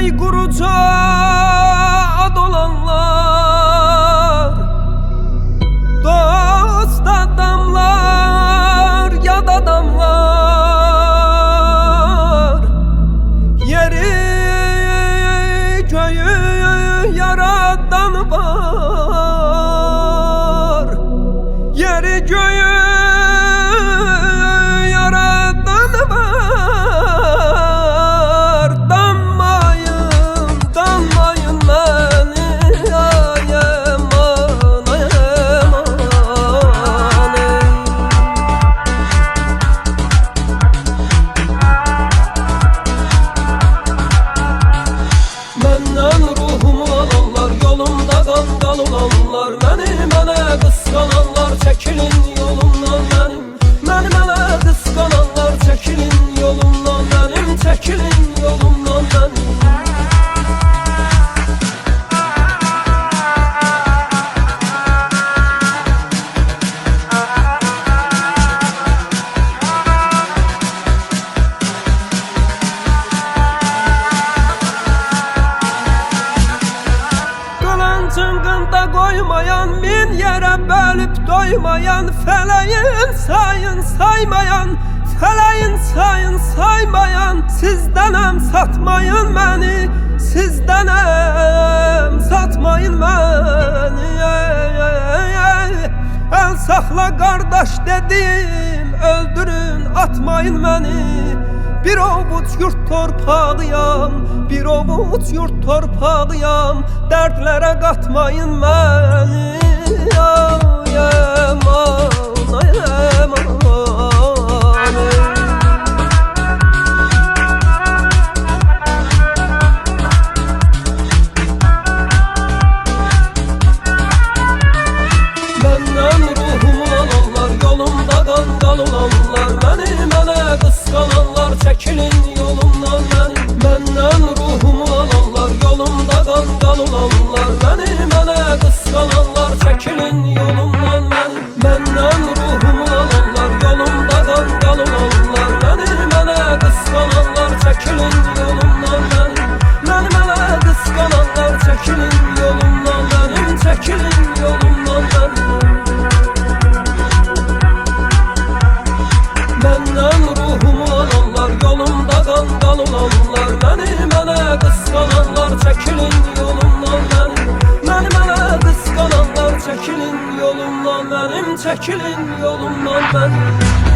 Ey kuruca ad olanlar, dost adamlar, yad adamlar, yeri göğü yaradan var, yeri göğü yaradan var. Məndən ruhumu alanlar, yolumda qanqal olanlar, mənə qısqananlar, çəkilin yolumdan mənim. Mənə qısqananlar, çəkilin yolumdan mənim, çəkilin yolumdan mənim. Cıngında koymayan, min yere bölüp doymayan, feleğin sayın saymayan, feleğin sayın saymayan, sizdenem satmayın beni, sizdenem satmayın beni. El sakla kardeş dedim, öldürün atmayın beni. Bir ovuç yurt torpağıyam, bir ovuç yurt torpağıyam, dertlere katmayın beni. Benden ruhumu alanlar, yolumda qanqal olanlar, mənə qısqananlar, çəkilin yolumdan mənim. Məndən ruhumu alanlar, yolumda qanqal olanlar, mənə qısqananlar, çəkilin yolumdan mənim. Məndən ruhumu alanlar, yolumda qanqal olanlar, mənə qısqananlar, çəkilin yolumdan mənim. Mənə qısqananlar, çəkilin yolumdan mənim, çəkilin yolumdan mənim. Məndən ruhumu alanlar, yolumda qanqal olanlar, mənə qısqananlar, çəkilin yolumdan mənim. Mənə qısqananlar, çəkilin yolumdan mənim, çəkilin yolumdan mənim.